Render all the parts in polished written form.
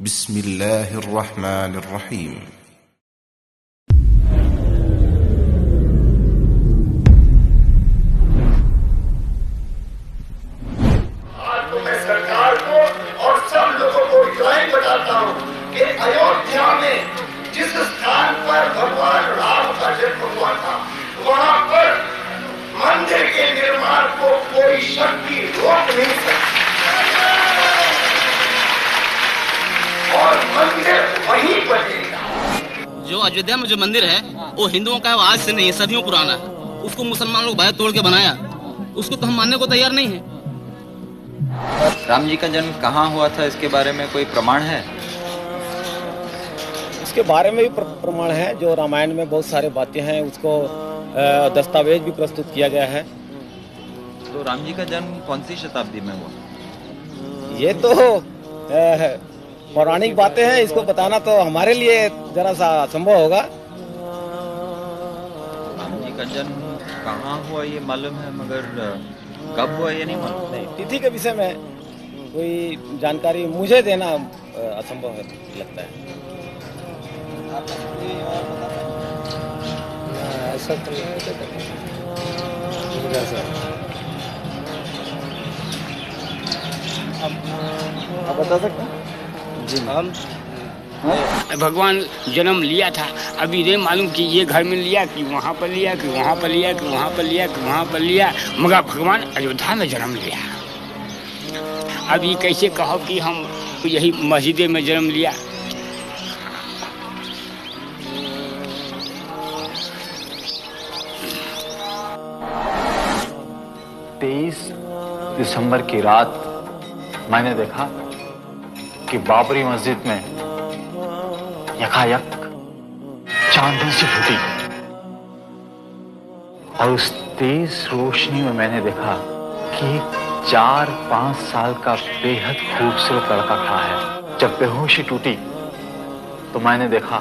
बिस्मिल्लाहिर्रहमानिर्रहीम। आज तो मैं सरकार को और सब लोगों को यही बताता हूँ कि अयोध्या में जिस स्थान पर भगवान राम का जन्म हुआ था, वहाँ पर मंदिर के निर्माण को कोई शक्ति रोक नहीं सकती और मंदिर वहीं बनेगा। जो अयोध्या में जो मंदिर है वो हिंदुओं का है, वो आज से नहीं है, सदियों पुराना है। उसको मुसलमान लोग बाहर तोड़ के बनाया, उसको तो हम मानने को तैयार नहीं है। राम जी का जन्म कहाँ हुआ था, इसके बारे में कोई प्रमाण है? इसके बारे में भी प्रमाण है। जो रामायण में बहुत सारे बातें हैं, उसको दस्तावेज भी प्रस्तुत किया गया है। तो राम जी का जन्म कौन सी शताब्दी में हुआ? ये तो पौराणिक बातें हैं, इसको बताना तो हमारे लिए जरा सा असंभव होगा। राम जी का जन्म कहाँ हुआ ये मालूम है, मगर कब हुआ ये नहीं मालूम। नहीं, तिथि के विषय में कोई जानकारी मुझे देना असंभव है, लगता है। ऐसा तो नहीं आप बता सकते हैं? हम भगवान जन्म लिया था, अभी नहीं मालूम कि ये घर में लिया कि वहाँ पर लिया कि वहाँ पर लिया कि वहाँ पर लिया कि वहाँ पर लिया, मगर भगवान अयोध्या में जन्म लिया। अब ये कैसे कहो कि हम यही मस्जिद में जन्म लिया। 23 दिसंबर की रात मैंने देखा कि बाबरी मस्जिद में यकायक चांदनी से फूटी, और उस तेज रोशनी में मैंने देखा कि एक 4-5 साल का बेहद खूबसूरत लड़का खड़ा है। जब बेहोशी टूटी तो मैंने देखा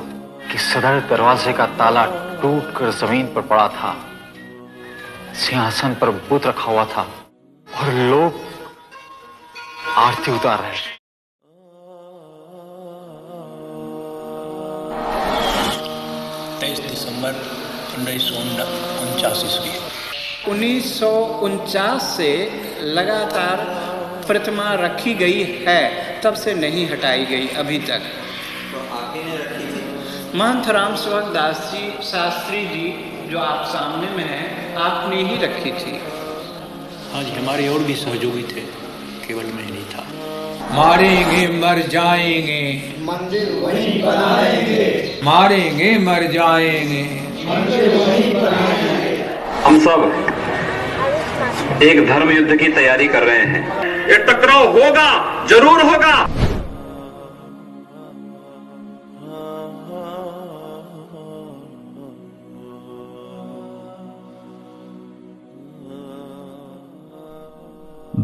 कि सदर दरवाजे का ताला टूटकर जमीन पर पड़ा था, सिंहासन पर बुत रखा हुआ था और लोग आरती उतार रहे। 23 दिसंबर 1949 ईस्वी। 1949 से लगातार प्रतिमा रखी गई है, तब से नहीं हटाई गई अभी तक। महंत राम सेवक दास जी शास्त्री जी जो आप सामने में हैं, आपने ही रखी थी। हाँ जी, हमारे और भी सहयोगी थे, केवल मैं नहीं था। मारेंगे मर जाएंगे, मंदिर वहीं बनाएंगे, मारेंगे मर जाएंगे, मंदिर वहीं बनाएंगे। हम सब एक धर्म युद्ध की तैयारी कर रहे हैं। ये टकराव होगा, जरूर होगा।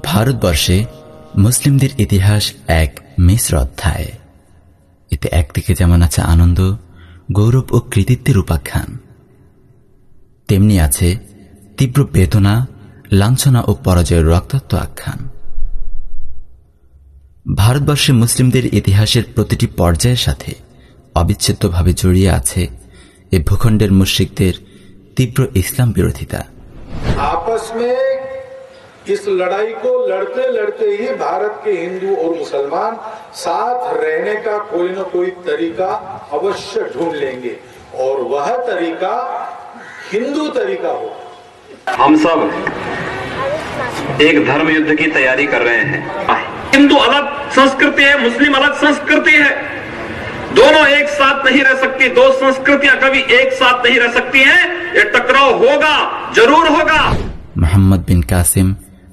ভারতবর্ষে মুসলিমদের ইতিহাস এক মিশ্র অধ্যায়। এতে একদিকে যেমন আছে আনন্দ, গৌরব ও কৃতিত্বের উপাখ্যান, তেমনি আছে তীব্র বেদনা, লাঞ্ছনা ও পরাজয়ের রক্তাক্ত আখ্যান। ভারতবর্ষে মুসলিমদের ইতিহাসের প্রতিটি পর্যায়ের সাথে অবিচ্ছেদ্যভাবে জড়িয়ে আছে এ ভূখণ্ডের মুশরিকদের তীব্র ইসলাম বিরোধিতা। आपस में इस लड़ाई को लड़ते लड़ते ही भारत के हिंदू और मुसलमान साथ रहने का कोई न कोई तरीका अवश्य ढूंढ लेंगे, और वह तरीका हिंदू तरीका हो। हम सब एक धर्म युद्ध की तैयारी कर रहे हैं। हिंदू अलग संस्कृति है, मुस्लिम अलग संस्कृति है, दोनों एक साथ नहीं रह सकती। दो संस्कृतियां कभी एक साथ नहीं रह सकती हैं। ये टकराव होगा, जरूर होगा। মোহাম্মদ বিন কাসিম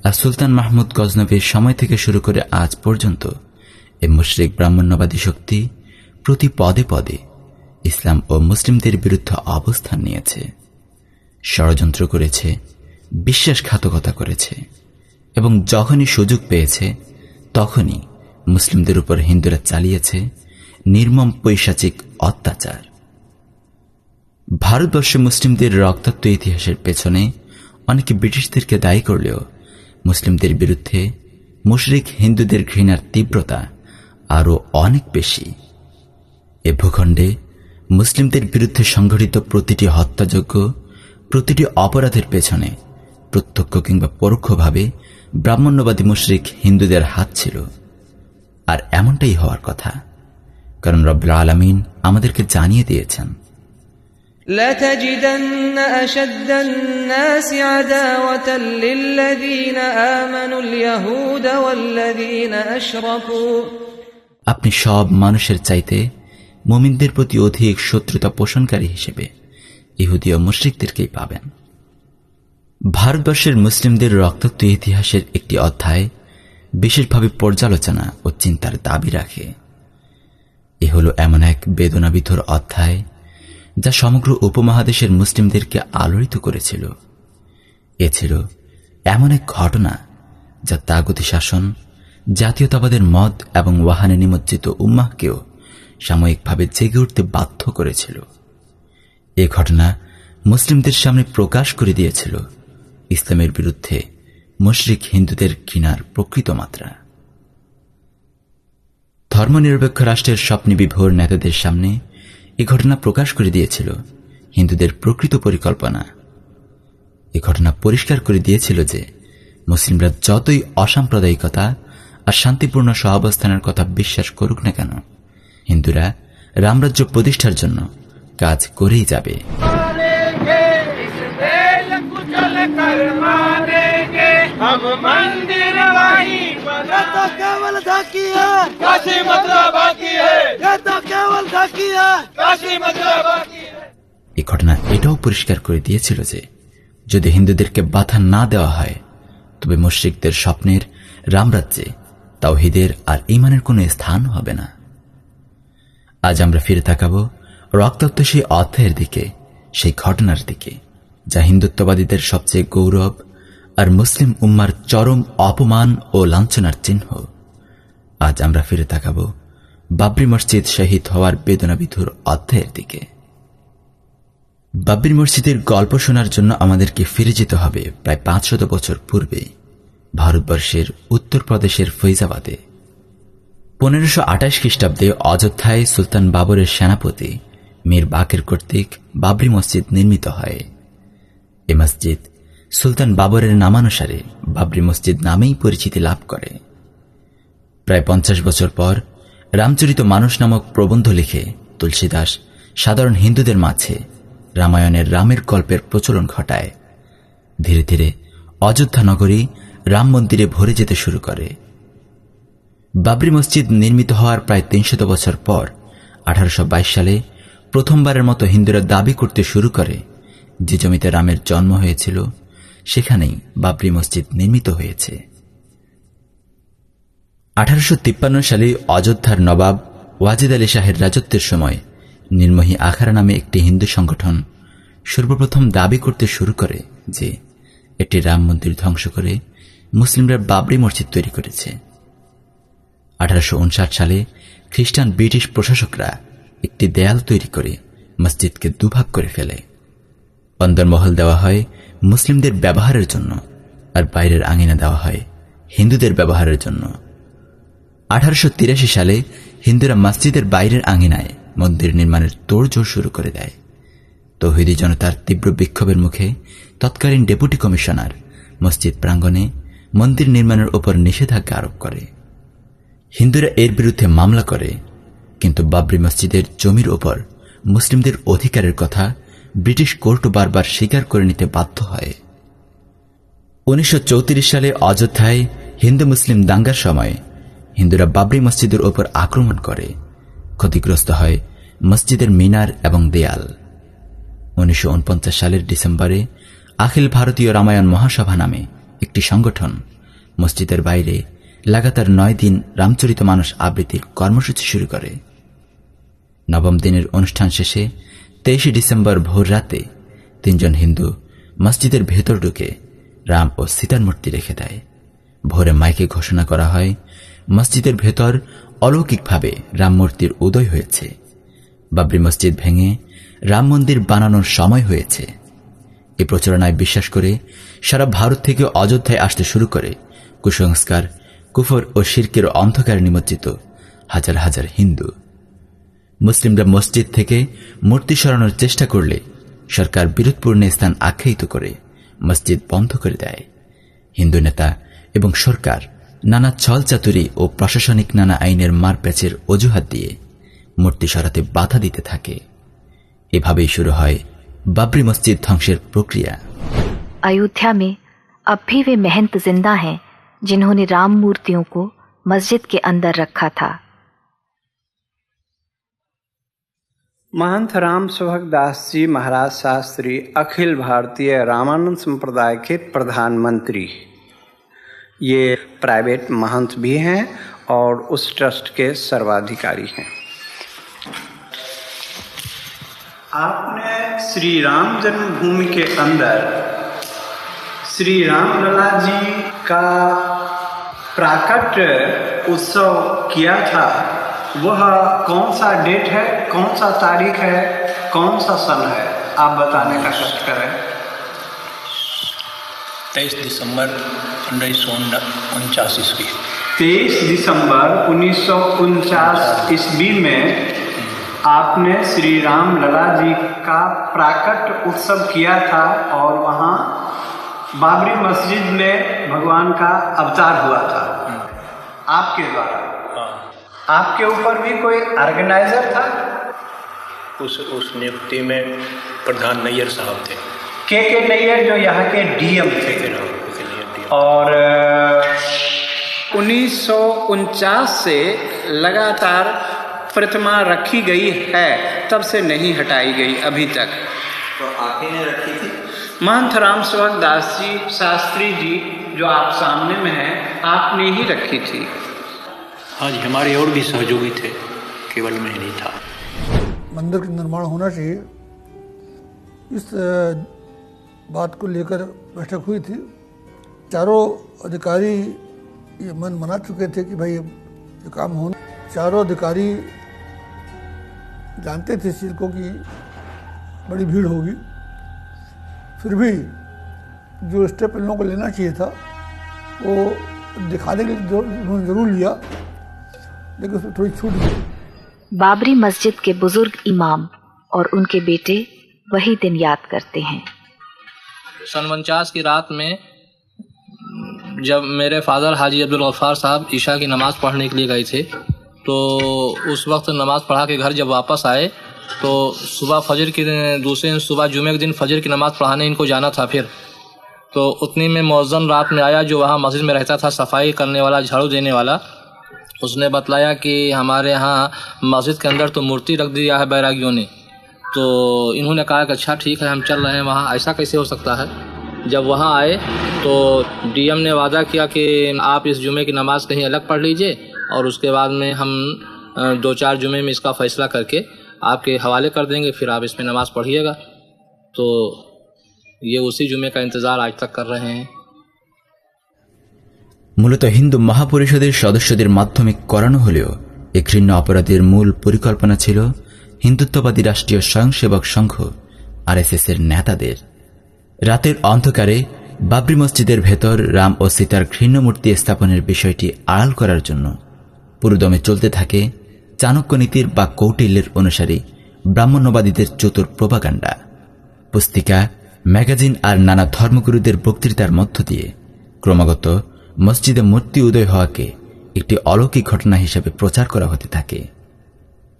আর সুলতান মাহমুদ গজনবীর সময় থেকে শুরু করে আজ পর্যন্ত এ মুশরিক ব্রাহ্মণ্যবাদী শক্তি প্রতি পদে পদে ইসলাম ও মুসলিমদের বিরুদ্ধে অবস্থান নিয়েছে, ষড়যন্ত্র করেছে, বিশ্বাসঘাতকতা করেছে এবং যখনই সুযোগ পেয়েছে তখনই মুসলিমদের উপর হিন্দুরা চালিয়েছে নির্মম পৈশাচিক অত্যাচার। ভারতবর্ষে মুসলিমদের রক্তাক্ত ইতিহাসের পেছনে অনেকে ব্রিটিশদেরকে দায়ী করলেও মুসলিমদের বিরুদ্ধে মুশরিক হিন্দুদের ঘৃণার তীব্রতা আরও অনেক বেশি। এ ভূখণ্ডে মুসলিমদের বিরুদ্ধে সংঘটিত প্রতিটি হত্যাযজ্ঞ, প্রতিটি অপরাধের পেছনে প্রত্যক্ষ কিংবা পরোক্ষভাবে ব্রাহ্মণ্যবাদী মুশরিক হিন্দুদের হাত ছিল। আর এমনটাই হওয়ার কথা, কারণ রব্বুল আলামিন আমাদেরকে জানিয়ে দিয়েছেন, لَتَجِدَنَّ أَشَدَّ النَّاسِ عَدَاوَةً لِلَّذِينَ آمَنُوا الْيَهُودَ وَالَّذِينَ أَشْرَكُوا। আপনি সব মানুষের চাইতে মুমিনদের প্রতি অধিক শত্রুতা পোষণকারী হিসেবে ইহুদি ও মুশরিকদেরকেই পাবেন। ভারতবর্ষের মুসলিমদের রক্তাক্ত ইতিহাসের একটি অধ্যায় বিশেষভাবে পর্যালোচনা ও চিন্তার দাবি রাখে। এ হল এমন এক বেদনাবিধুর অধ্যায় যা সমগ্র উপমহাদেশের মুসলিমদেরকে আলোড়িত করেছিল। এ ছিল এমন এক ঘটনা যা তাগুতি শাসন, জাতীয়তাবাদের মদ এবং ওয়াহানে নিমজ্জিত উম্মাহকেও সাময়িকভাবে জেগে উঠতে বাধ্য করেছিল। এ ঘটনা মুসলিমদের সামনে প্রকাশ করে দিয়েছিল ইসলামের বিরুদ্ধে মুশরিক হিন্দুদের ঘৃণার প্রকৃত মাত্রা। ধর্মনিরপেক্ষ রাষ্ট্রের স্বপ্নে বিভোর নেতাদের সামনে এ ঘটনা প্রকাশ করে দিয়েছিল হিন্দুদের প্রকৃত পরিকল্পনা। এ ঘটনা পরিষ্কার করে দিয়েছিল যে মুসলিমরা যতই অসাম্প্রদায়িকতা আর শান্তিপূর্ণ সহাবস্থানের কথা বিশ্বাস করুক না কেন, হিন্দুরা রামরাজ্য প্রতিষ্ঠার জন্য কাজ করেই যাবে। এই ঘটনা এটাও পরিষ্কার করে দিয়েছিল যে যদি হিন্দুদেরকে বাধা না দেওয়া হয়, তবে মুশরিকদের স্বপ্নের রামরাজ্যে তাওহীদের আর ঈমানের কোনো স্থান হবে না। আজ আমরা ফিরে তাকাবো রক্তাক্ত সেই অধ্যায়ের দিকে, সেই ঘটনার দিকে যা হিন্দুত্ববাদীদের সবচেয়ে গৌরব আর মুসলিম উম্মার চরম অপমান ও লাঞ্ছনার চিহ্ন। আজ আমরা ফিরে তাকাবো বাবরি মসজিদ শহীদ হওয়ার বেদনাবিধুর অধ্যায়ের দিকে। বাবরি মসজিদের গল্প শোনার জন্য আমাদেরকে ফিরে যেতে হবে প্রায় 500 বছর পূর্বে, ভারতবর্ষের উত্তরপ্রদেশের ফৈজাবাদে। 1528 খ্রিস্টাব্দে অযোধ্যায় সুলতান বাবরের সেনাপতি মীর বাকের কর্তৃক বাবরি মসজিদ নির্মিত হয়। এ মসজিদ সুলতান বাবরের নামানুসারে বাবরি মসজিদ নামেই পরিচিতি লাভ করে। প্রায় 50 বছর পর রামচরিত মানস নামক প্রবন্ধ লিখে তুলসীদাস সাধারণ হিন্দুদের মাঝে রামায়ণের রামের গল্পের প্রচলন ঘটায়। ধীরে ধীরে অযোধ্যা নগরী রাম মন্দিরে ভরে যেতে শুরু করে। বাবরি মসজিদ নির্মিত হওয়ার প্রায় 300 বছর পর 1822 সালে প্রথমবারের মতো হিন্দুরা দাবি করতে শুরু করে যে জমিতে রামের জন্ম হয়েছিল সেখানেই বাবরি মসজিদ নির্মিত হয়েছে। 1853 সালে অযোধ্যার নবাব ওয়াজিদ আলী শাহের রাজত্বের সময় নির্মোহী আখাড়া নামে একটি হিন্দু সংগঠন সর্বপ্রথম দাবি করতে শুরু করে যে একটি রাম মন্দির ধ্বংস করে মুসলিমরা বাবরি মসজিদ তৈরি করেছে। 1859 সালে খ্রিস্টান ব্রিটিশ প্রশাসকরা একটি দেয়াল তৈরি করে মসজিদকে দুভাগ করে ফেলে। অন্দরমহল দেওয়া হয় মুসলিমদের ব্যবহারের জন্য আর বাইরের আঙিনা দেওয়া হয় হিন্দুদের ব্যবহারের জন্য। 1883 সালে হিন্দুরা মসজিদের বাইরের আঙিনায় মন্দির নির্মাণের তোড়জোড় শুরু করে দেয়। তৌহিদি জনতার তীব্র বিক্ষোভের মুখে তৎকালীন ডেপুটি কমিশনার মসজিদ প্রাঙ্গণে মন্দির নির্মাণের উপর নিষেধাজ্ঞা আরোপ করে। হিন্দুরা এর বিরুদ্ধে মামলা করে, কিন্তু বাবরি মসজিদের জমির ওপর মুসলিমদের অধিকারের কথা ব্রিটিশ কোর্টও বারবার স্বীকার করে নিতে বাধ্য হয়। 1934 সালে অযোধ্যায় হিন্দু মুসলিম দাঙ্গার সময় হিন্দুরা বাবরি মসজিদের ওপর আক্রমণ করে। ক্ষতিগ্রস্ত হয় মসজিদের মিনার এবং দেয়াল। 1949 সালের ডিসেম্বরে অখিল ভারতীয় রামায়ণ মহাসভা নামে একটি সংগঠন মসজিদের বাইরে লাগাতার 9 দিন রামচরিত মানস আবৃত্তির কর্মসূচি শুরু করে। নবম দিনের অনুষ্ঠান শেষে 23 ডিসেম্বর ভোর রাতে 3 জন হিন্দু মসজিদের ভেতর ঢুকে রাম ও সীতার মূর্তি রেখে দেয়। ভোরে মাইকে ঘোষণা করা হয় মসজিদের ভেতর অলৌকিকভাবে রাম মূর্তির উদয় হয়েছে, বাবরি মসজিদ ভেঙে রাম মন্দির বানানোর সময় হয়েছে। এই প্রচারণায় বিশ্বাস করে সারা ভারত থেকে অযোধ্যায় আসতে শুরু করে কুসংস্কার, কুফর ও শিরকের অন্ধকারে নিমজ্জিত হাজার হাজার হিন্দু। মুসলিমরা মসজিদ থেকে মূর্তি সরানোর চেষ্টা করলে সরকার বিরোধপূর্ণ স্থান আখ্যায়িত করে মসজিদ বন্ধ করে দেয়। হিন্দু নেতা এবং সরকার নানা ছলচাতুরি ও প্রশাসনিক নানা আইনের মারপ্যাচের অজুহাত দিয়ে মূর্তি সরাতে বাধা দিতে থাকে। এভাবেই শুরু হয় बाबरी मस्जिद ध्वंसेर प्रक्रिया। अयोध्या में अब भी वे महंत जिंदा हैं जिन्होंने राम मूर्तियों को मस्जिद के अंदर रखा था। महंत राम सुभग दास जी महाराज शास्त्री अखिल भारतीय रामानंद संप्रदाय के प्रधानमंत्री, ये प्राइवेट महंत भी हैं और उस ट्रस्ट के सर्वाधिकारी हैं। आपने श्री राम जन्मभूमि के अंदर श्री राम लला जी का प्राकट्य उत्सव किया था, वह कौन सा डेट है, कौन सा तारीख है, कौन सा सन है, आप बताने का कष्ट करें। 23 दिसंबर 1949 ईस्वी। 23 दिसंबर 1949 ईस्वी में आपने श्री राम लला जी का प्राकट्य उत्सव किया था और वहाँ बाबरी मस्जिद में भगवान का अवतार हुआ था आपके द्वारा। आपके ऊपर भी कोई ऑर्गेनाइजर था? उस नियुक्ति में प्रधान नैयर साहब थे, के नैयर, जो यहाँ के डीएम थे। और 1949 से लगातार प्रतिमा रखी गई है, तब से नहीं हटाई गई अभी तक। तो आप ही ने रखी थी? महंत राम सुभग दास जी शास्त्री जी जो आप सामने में हैं, आपने ही रखी थी। हाँ जी, हमारे और भी सहयोगी थे, केवल मैं नहीं था। मंदिर का निर्माण होना चाहिए, इस बात को लेकर बैठक हुई थी। चारों अधिकारी ये मन मना चुके थे कि भाई ये काम होना। चारों अधिकारी जानते थे इस चीज़ को कि बड़ी भीड़ होगी, फिर भी जो स्टेप इन लोगों को लेना चाहिए था वो दिखाने के लिए उन्होंने जरूर लिया, लेकिन उसमें थोड़ी छूट गई। बाबरी मस्जिद के बुजुर्ग इमाम और उनके बेटे वही दिन याद करते हैं। सन 49 की रात में जब मेरे फादर हाजी अब्दुल गफ्फार साहब ईशा की नमाज़ पढ़ने के लिए गए थे, तो उस वक्त नमाज़ पढ़ा के घर जब वापस आए तो सुबह फजर की दूसरे दिन सुबह जुमे के दिन फजर की नमाज़ पढ़ाने इनको जाना था। फिर तो उतनी में मौज़न रात में आया, जो वहाँ मस्जिद में रहता था, सफाई करने वाला, झाड़ू देने वाला। उसने बतलाया कि हमारे यहाँ मस्जिद के अंदर तो मूर्ति रख दिया है बैरागियों ने। तो इन्होंने कहा कि अच्छा ठीक है, हम चल रहे हैं वहाँ, ऐसा कैसे हो सकता है। जब वहाँ आए तो डीएम ने वादा किया कि आप इस जुमे की नमाज़ कहीं अलग पढ़ लीजिए और उसके बाद में हम 2-4 जुमे में इसका फ़ैसला करके आपके हवाले कर देंगे, फिर आप इसमें नमाज़ पढ़िएगा। तो ये उसी जुमे का इंतज़ार आज तक कर रहे हैं। মূলত হিন্দু মহাপরিষদের সদস্যদের মাধ্যমে করানো হলেও এই ঘৃণ্য অপরাধের মূল পরিকল্পনা ছিল হিন্দুত্ববাদী রাষ্ট্রীয় স্বয়ংসেবক সংঘ আরএসএস এর নেতাদের। রাতের অন্ধকারে বাবরি মসজিদের ভেতর রাম ও সীতার ঘৃণ্য মূর্তি স্থাপনের বিষয়টি আড়াল করার জন্য পুরোদমে চলতে থাকে চাণক্য নীতির বা কৌটিল্যের অনুসারী ব্রাহ্মণ্যবাদীদের চতুর প্রোপাগান্ডা। পুস্তিকা, ম্যাগাজিন আর নানা ধর্মগুরুদের বক্তৃতার মধ্য দিয়ে ক্রমাগত মসজিদে মূর্তি উদয় হওয়াকে একটি অলৌকিক ঘটনা হিসেবে প্রচার করা হতে থাকে।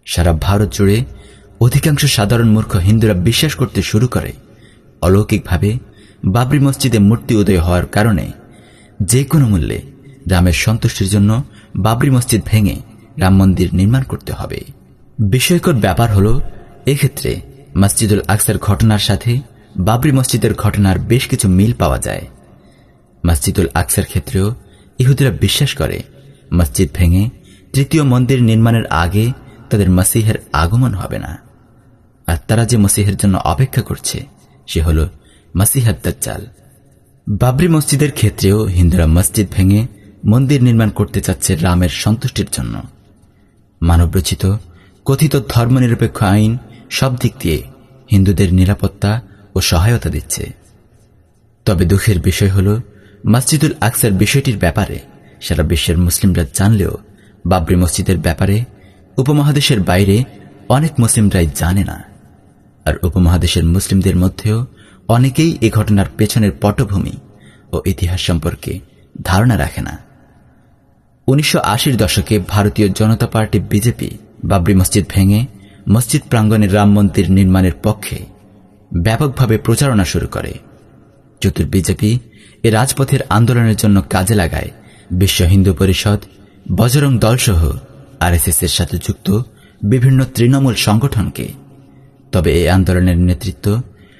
সারা ভারত জুড়ে অধিকাংশ সাধারণ মূর্খ হিন্দুরা বিশ্বাস করতে শুরু করে অলৌকিকভাবে বাবরি মসজিদে মূর্তি উদয় হওয়ার কারণে যে কোনো মূল্যে রামের সন্তুষ্টির জন্য বাবরি মসজিদ ভেঙে রাম মন্দির নির্মাণ করতে হবে। বিস্ময়কর ব্যাপার হল, এক্ষেত্রে মসজিদুল আকসার ঘটনার সাথে বাবরি মসজিদের ঘটনার বেশ কিছু মিল পাওয়া যায়। মসজিদুল আকসার ক্ষেত্রেও ইহুদিরা বিশ্বাস করে মসজিদ ভেঙে তৃতীয় মন্দির নির্মাণের আগে তাদের মসিহের আগমন হবে না, আর তারা যে মসিহের জন্য অপেক্ষা করছে সে হল মসিহাত দাজ্জাল। বাবরি মসজিদের ক্ষেত্রেও হিন্দুরা মসজিদ ভেঙে মন্দির নির্মাণ করতে চাচ্ছে রামের সন্তুষ্টির জন্য। মানবরচিত কথিত ধর্মনিরপেক্ষ আইন সব দিক দিয়ে হিন্দুদের নিরাপত্তা ও সহায়তা দিচ্ছে। তবে দুঃখের বিষয় হল, মসজিদুল আকসার বিষয়টির ব্যাপারে সারা বিশ্বের মুসলিমরা জানলেও বাবরি মসজিদের ব্যাপারে উপমহাদেশের বাইরে অনেক মুসলিমরাই জানে না, আর উপমহাদেশের মুসলিমদের মধ্যেও অনেকেই এ ঘটনার পেছনের পটভূমি ও ইতিহাস সম্পর্কে ধারণা রাখে না। 1980-র দশকে ভারতীয় জনতা পার্টি বিজেপি বাবরি মসজিদ ভেঙে মসজিদ প্রাঙ্গণে রাম মন্দির নির্মাণের পক্ষে ব্যাপকভাবে প্রচারণা শুরু করে। চতুর বিজেপি এ রাজপথের আন্দোলনের জন্য কাজে লাগায় বিশ্ব হিন্দু পরিষদ, বজরং দলসহ আরএসএস এর সাথে যুক্ত বিভিন্ন তৃণমূল সংগঠনকে। তবে এই আন্দোলনের নেতৃত্ব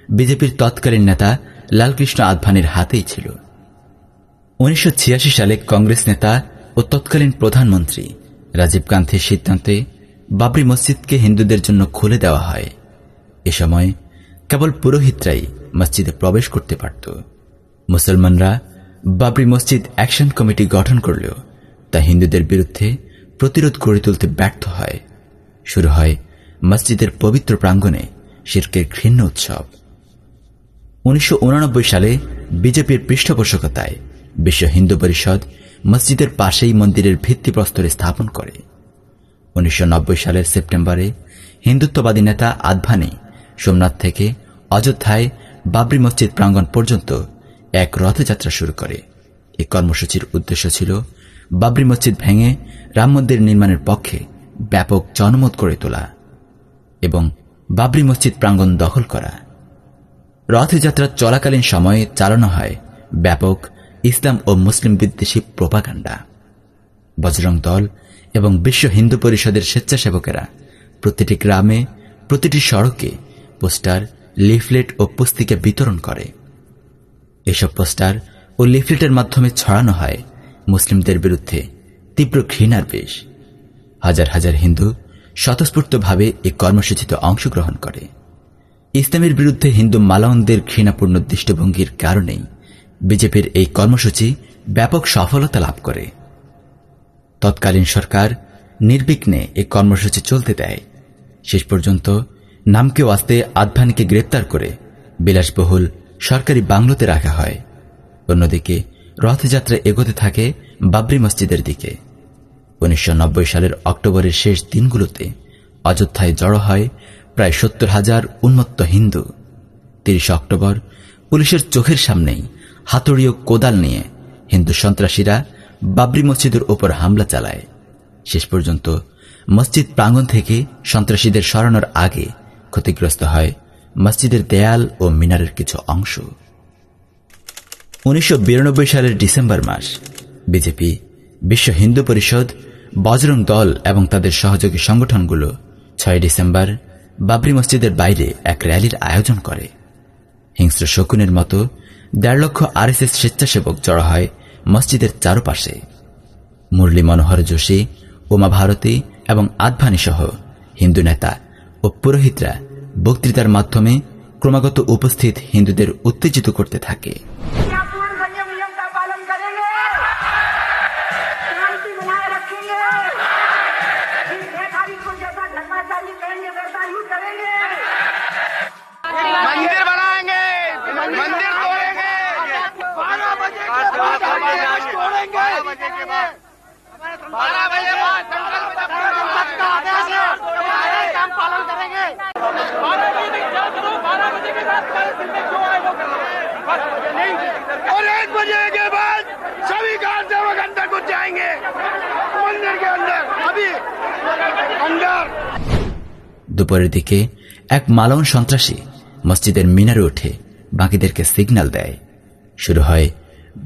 বিজেপির তৎকালীন নেতা লালকৃষ্ণ আদভানির হাতেই ছিল। 1986 সালে কংগ্রেস নেতা ও তৎকালীন প্রধানমন্ত্রী রাজীব গান্ধীর সিদ্ধান্তে বাবরি মসজিদকে হিন্দুদের জন্য খুলে দেওয়া হয়। এ সময় কেবল পুরোহিতরাই মসজিদে প্রবেশ করতে পারত। মুসলমানরা বাবরি মসজিদ অ্যাকশন কমিটি গঠন করলেও তা হিন্দুদের বিরুদ্ধে প্রতিরোধ গড়ে তুলতে ব্যর্থ হয়। শুরু হয় মসজিদের পবিত্র প্রাঙ্গণে শিরকের ঘৃণ্য উৎসব। 1989 সালে বিজেপির পৃষ্ঠপোষকতায় বিশ্ব হিন্দু পরিষদ মসজিদের পাশেই মন্দিরের ভিত্তিপ্রস্তর স্থাপন করে। 1990 সালের সেপ্টেম্বরে হিন্দুত্ববাদী নেতা আদভানি সোমনাথ থেকে অযোধ্যায় বাবরি মসজিদ প্রাঙ্গণ পর্যন্ত এক রথযাত্রা শুরু করে। এই কর্মসূচির উদ্দেশ্য ছিল বাবরি মসজিদ ভেঙে রাম মন্দির নির্মাণের পক্ষে ব্যাপক জনমত গড়ে তোলা এবং বাবরি মসজিদ প্রাঙ্গণ দখল করা। রথযাত্রা চলাকালীন সময়ে চালানো হয় ব্যাপক ইসলাম ও মুসলিম বিদ্বেষী প্রোপাগান্ডা। বজরং দল এবং বিশ্ব হিন্দু পরিষদের স্বেচ্ছাসেবকেরা প্রতিটি গ্রামে, প্রতিটি সড়কে পোস্টার, লিফলেট ও পুস্তিকা বিতরণ করে। এসব পোস্টার ও লিফলেটের মাধ্যমে ছড়ানো হয় মুসলিমদের বিরুদ্ধে তীব্র ঘৃণার বিষ। হাজার হাজার হিন্দু স্বতঃস্ফূর্তভাবে এই কর্মসূচিতে অংশগ্রহণ করে। ইসলামের বিরুদ্ধে হিন্দু মালাউনদের ঘৃণাপূর্ণ দৃষ্টিভঙ্গির কারণেই বিজেপির এই কর্মসূচি ব্যাপক সফলতা লাভ করে। তৎকালীন সরকার নির্বিঘ্নে এই কর্মসূচি চলতে দেয়। শেষ পর্যন্ত নামকে ওয়াস্তে আদভানিকে গ্রেপ্তার করে বিলাসবহুল সরকারি বাংলোতে রাখা হয়। অন্যদিকে রথযাত্রা এগোতে থাকে বাবরি মসজিদের দিকে। 1990 সালের অক্টোবরের শেষ দিনগুলোতে অযোধ্যায় জড়ো হয় প্রায় 70,000 উন্মত্ত হিন্দু। 30 অক্টোবর পুলিশের চোখের সামনেই হাতুড়ি ও কোদাল নিয়ে হিন্দু সন্ত্রাসীরা বাবরি মসজিদের উপর হামলা চালায়। শেষ পর্যন্ত মসজিদ প্রাঙ্গণ থেকে সন্ত্রাসীদের সরানোর আগে ক্ষতিগ্রস্ত হয় মসজিদের দেয়াল ও মিনারের কিছু অংশ। 1992 সালের ডিসেম্বর মাস বিজেপি, বিশ্ব হিন্দু পরিষদ, বজরং দল এবং তাদের সহযোগী সংগঠনগুলো 6 ডিসেম্বর বাবরি মসজিদের বাইরে এক র্যালির আয়োজন করে। হিংস্র শকুনের মতো 1.5 লক্ষ আরএসএস স্বেচ্ছাসেবক জড়ো হয় মসজিদের চারপাশে। মুরলী মনোহর যোশী, উমা ভারতী এবং আদভানি সহ হিন্দু নেতা ও পুরোহিতরা বক্তৃতার মাধ্যমে ক্রমাগত উপস্থিত হিন্দুদের উত্তেজিত করতে থাকে। मंदिर बनाएंगे, मंदिर तोड़ेंगे, 12 बजे के बाद तोड़ेंगे, 12 बजे बाद का आदेश है, हमारे काम पालन करेंगे। 12 बजे के बाद क्यों आए लोग? और 1 बजे के बाद सभी गांव सेवक अंदर घुस जाएंगे मंदिर के अंदर, अभी अंदर। দুপুরের দিকে এক মালাউন সন্ত্রাসী মসজিদের মিনারে উঠে বাকিদেরকে সিগন্যাল দেয়। শুরু হয়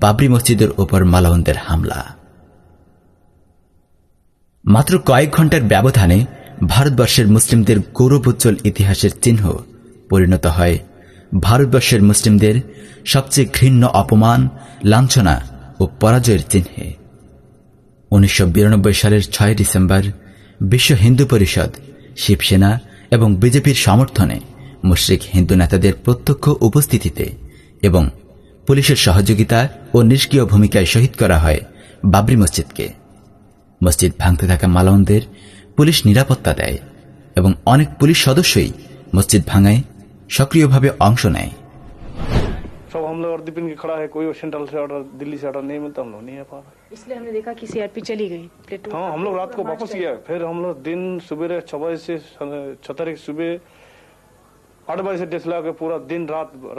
বাবরি মসজিদের উপর মালাউনদের হামলা। মাত্র কয়েক ঘন্টার ব্যবধানে ভারতবর্ষের মুসলিমদের গৌরবোজ্জ্বল ইতিহাসের চিহ্ন পরিণত হয় ভারতবর্ষের মুসলিমদের সবচেয়ে ঘৃণ্য অপমান, লাঞ্ছনা ও পরাজয়ের চিহ্নে। 1992 সালের 6 ডিসেম্বর বিশ্ব হিন্দু পরিষদ, শিবসেনা এবং বিজেপির সমর্থনে মুশরিক হিন্দু নেতাদের প্রত্যক্ষ উপস্থিতিতে এবং পুলিশের সহযোগিতা ও নিষ্ক্রিয় ভূমিকায় শহীদ করা হয় বাবরি মসজিদকে। মসজিদ ভাঙতে থাকা মালাউনদের পুলিশ নিরাপত্তা দেয় এবং অনেক পুলিশ সদস্যই মসজিদ ভাঙায় সক্রিয়ভাবে অংশ নেয়। सब हम लोग अर्धपिन के खड़ा है, कोई सेंट्रल से ऑर्डर, दिल्ली से ऑर्डर नहीं मिलता, हम लोग नहीं आ पा रहे। इसलिए हमने देखा कि सीआरपी चली गई प्लेटून। हाँ, हम लोग रात को वापस गया, फिर हम लोग दिन सुबह 6 बजे से 6 तारीख सुबह 8 बजे से डेसला के पूरा दिन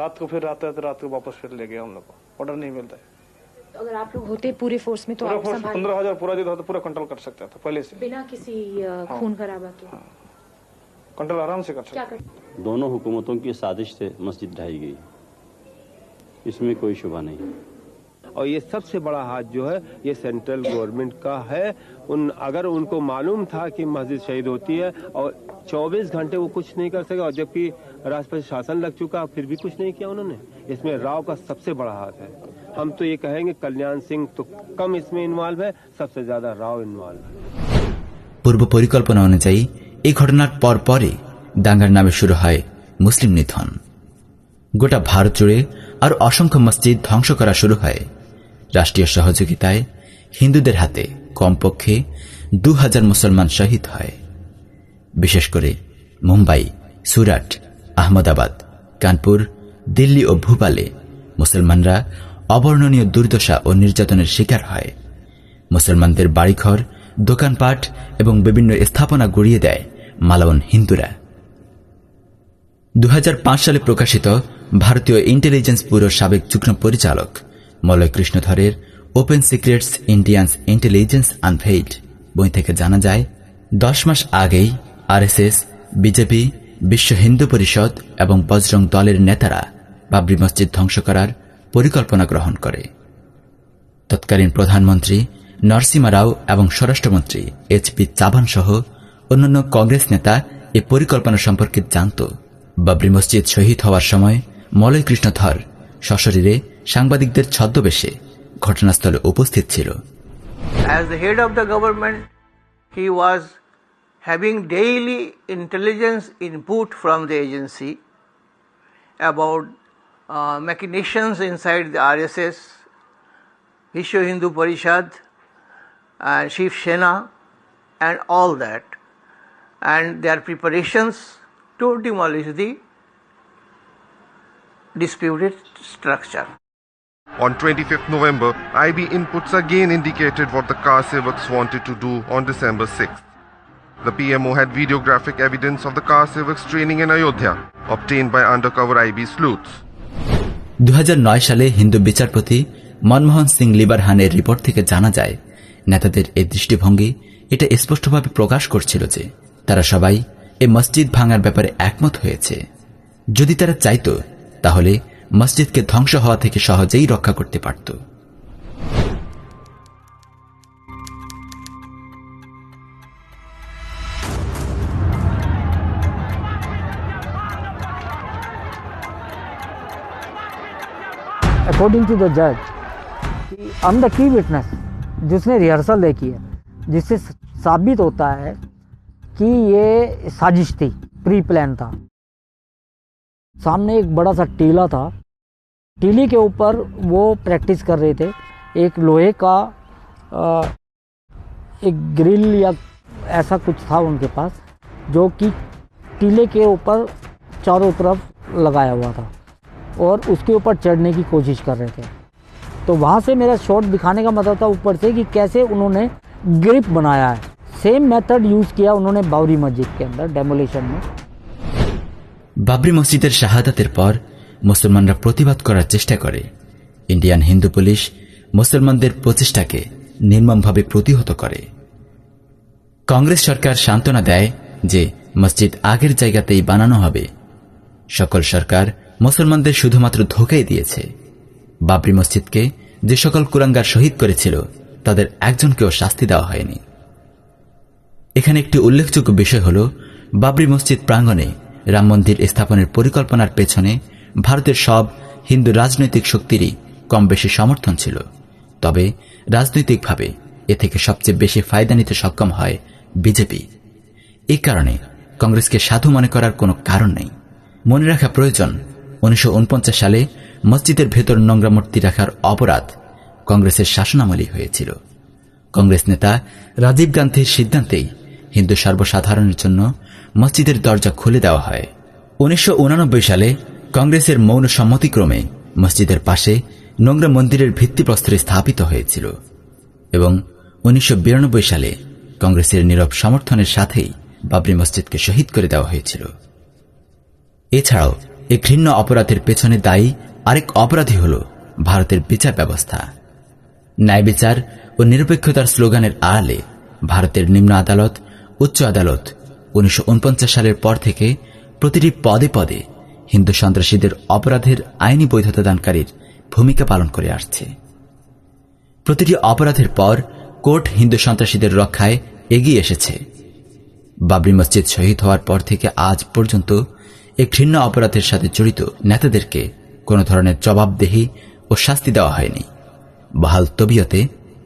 रात को फिर रात को वापस फिर ले गए। हम लोग को ऑर्डर नहीं मिलता है। तो अगर आप लोग होते पूरे फोर्स में तो आप 15,000 पूरा जो था पूरा कंट्रोल कर सकता था पहले से, बिना किसी खून खराबा के कंट्रोल आराम से कर सकता। दोनों हुकूमतों की साजिश से मस्जिद ढाई गई, इसमें कोई शुबा नहीं। और ये सबसे बड़ा हाथ जो है ये सेंट्रल गवर्नमेंट का है। अगर उनको मालूम था कि मस्जिद शहीद होती है और 24 घंटे वो कुछ नहीं कर सके, और जबकि राष्ट्रपति शासन लग चुका फिर भी कुछ नहीं किया उन्होंने, इसमें राव का सबसे बड़ा हाथ है। हम तो ये कहेंगे कल्याण सिंह तो कम इसमें इन्वॉल्व है, सबसे ज्यादा राव इन्वॉल्व है। পূর্ব পরিকল্পনা অনুযায়ী এই ঘটনার পরপরই দাঙ্গার নামে শুরু হয় মুসলিম নিধন। গোটা ভারত জুড়ে আর অসংখ্য মসজিদ ধ্বংস করা শুরু হয়। রাষ্ট্রীয় সহযোগিতায় হিন্দুদের হাতে কমপক্ষে 2000 মুসলমান শহীদ হয়। বিশেষ করে মুম্বাই, সুরাট, আহমদাবাদ, কানপুর, দিল্লি ও ভোপালে মুসলমানরা অবর্ণনীয় দুর্দশা ও নির্যাতনের শিকার হয়। মুসলমানদের বাড়িঘর, দোকানপাট এবং বিভিন্ন স্থাপনা গুড়িয়ে দেয় মালাউন হিন্দুরা। 2005 সালে প্রকাশিত ভারতীয় ইন্টেলিজেন্স ব্যুরোর সাবেক যুগ্ম পরিচালক মলয় কৃষ্ণধরের open secrets India's intelligence unveiled বই থেকে জানা যায় 10 মাস আগেই আরএসএস, বিজেপি, বিশ্ব হিন্দু পরিষদ এবং বজরং দলের নেতারা বাবরি মসজিদ ধ্বংস করার পরিকল্পনা গ্রহণ করে। তৎকালীন প্রধানমন্ত্রী নরসিমা রাও এবং স্বরাষ্ট্রমন্ত্রী এইচ.পি. চাভান সহ অন্যান্য কংগ্রেস নেতা এই পরিকল্পনা সম্পর্কে জানত। বাবরি মসজিদ শহীদ হওয়ার সময় মলয় কৃষ্ণধর সশরীরে সাংবাদিকদের ছদ্মবেশে ঘটনাস্থলে উপস্থিত ছিল। As the head of the government, he was having daily intelligence input from the agency about machinations inside the RSS, Vishwa Hindu Parishad, and Shiv Sena, and all that, and their preparations to demolish the disputed structure. On 25th November, IB inputs again indicated what the car Sevaks wanted to do on December 6th. The PMO had videographic evidence of the car Sevaks training in Ayodhya, obtained by undercover IB sleuths. 2009 সালে হিন্দু বিচারপতি Manmohan Singh লিবারহানের report থেকে জানা যায় নেতাদের এই দৃষ্টিভঙ্গি এটা স্পষ্টভাবে প্রকাশ করছিল যে তারা সবাই এই মসজিদ ভাঙার ব্যাপারে একমত হয়েছে। যদি তারা চাইত তাহলে মসজিদকে ধ্বংস হওয়া থেকে সহজেই রক্ষা করতে পারত। According to the judge, I'm the key witness, जिसने रिहर्सल देखी है, जिससे साबित होता है कि ये साजिश थी, प्री प्लान था। सामने एक बड़ा सा टीला था, टीले के ऊपर वो प्रैक्टिस कर रहे थे। एक लोहे का एक ग्रिल या ऐसा कुछ था उनके पास, जो कि टीले के ऊपर चारों तरफ लगाया हुआ था और उसके ऊपर चढ़ने की कोशिश कर रहे थे। तो वहाँ से मेरा शॉट दिखाने का मतलब था ऊपर से कि कैसे उन्होंने ग्रिप बनाया है। सेम मेथड यूज किया उन्होंने बाबरी मस्जिद के अंदर डेमोलिशन में। বাবরি মসজিদের শাহাদাতের পর মুসলমানরা প্রতিবাদ করার চেষ্টা করে। ইন্ডিয়ান হিন্দু পুলিশ মুসলমানদের প্রচেষ্টাকে নির্মমভাবে প্রতিহত করে। কংগ্রেস সরকার সান্ত্বনা দেয় যে মসজিদ আগের জায়গাতেই বানানো হবে। সকল সরকার মুসলমানদের শুধুমাত্র ধোঁকাই দিয়েছে। বাবরি মসজিদকে যে সকল কুরাঙ্গার শহীদ করেছিল তাদের একজনকেও শাস্তি দেওয়া হয়নি। এখানে একটি উল্লেখযোগ্য বিষয় হল বাবরি মসজিদ প্রাঙ্গণে রাম মন্দির স্থাপনের পরিকল্পনার পেছনে ভারতের সব হিন্দু রাজনৈতিক শক্তিরই কম বেশি সমর্থন ছিল। তবে রাজনৈতিকভাবে এ থেকে সবচেয়ে বেশি ফায়দা নিতে সক্ষম হয় বিজেপি। এই কারণে কংগ্রেসকে সাধু মনে করার কোনো কারণ নেই। মনে রাখা প্রয়োজন 1949 সালে মসজিদের ভেতর নোংরা মূর্তি রাখার অপরাধ কংগ্রেসের শাসনামলেই হয়েছিল। কংগ্রেস নেতা রাজীব গান্ধীর সিদ্ধান্তেই হিন্দু সর্বসাধারণের জন্য মসজিদের দরজা খুলে দেওয়া হয়। 1989 সালে কংগ্রেসের মৌন সম্মতিক্রমে মসজিদের পাশে নোংরা মন্দিরের ভিত্তিপ্রস্তরে স্থাপিত হয়েছিল এবং 1992 সালে কংগ্রেসের নীরব সমর্থনের সাথেই বাবরি মসজিদকে শহীদ করে দেওয়া হয়েছিল। এছাড়াও এই ঘৃণ্য অপরাধের পেছনে দায়ী আরেক অপরাধী হল ভারতের বিচার ব্যবস্থা। ন্যায় বিচার ও নিরপেক্ষতার স্লোগানের আড়ালে ভারতের নিম্ন আদালত, উচ্চ আদালত 1949 সালের পর থেকে প্রতিটি পদে পদে হিন্দু সন্ত্রাসীদের অপরাধের আইনি বৈধতা দানকারীর ভূমিকা পালন করে আসছে। প্রতিটি অপরাধের পর কোর্ট হিন্দু সন্ত্রাসীদের রক্ষায় এগিয়ে এসেছে। বাবরি মসজিদ শহীদ হওয়ার পর থেকে আজ পর্যন্ত এই ঘৃণ্য অপরাধের সাথে জড়িত নেতাদেরকে কোনো ধরনের জবাবদেহি ও শাস্তি দেওয়া হয়নি। বহাল তবিয়তে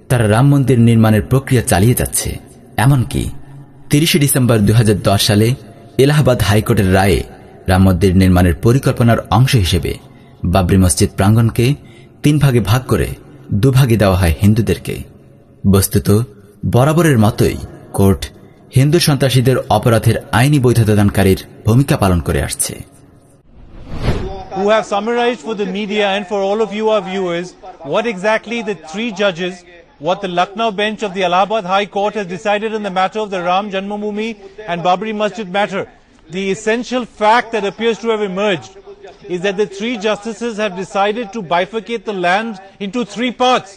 তারা রাম মন্দির নির্মাণের প্রক্রিয়া চালিয়ে যাচ্ছে। এমনকি 30 ডিসেম্বর 2010 সালে এলাহাবাদ হাইকোর্টের রায়ে রাম মন্দির নির্মাণের পরিকল্পনার অংশ হিসেবে বাবরি মসজিদ প্রাঙ্গণকে 3 ভাগে ভাগ করে 2 ভাগে দেওয়া হয় হিন্দুদেরকে। বস্তুত বরাবরের মতোই কোর্ট হিন্দু সন্ত্রাসীদের অপরাধের আইনি বৈধতা দানকারীর ভূমিকা পালন করে আসছে। Who have summarized for the media and for all of you, our viewers, what exactly the 3 judges, what the Lucknow bench of the Allahabad High Court has decided in the matter of the Ram Janmabhoomi and Babri Masjid matter. The essential fact that appears to have emerged is that the 3 justices have decided to bifurcate the land into 3 parts.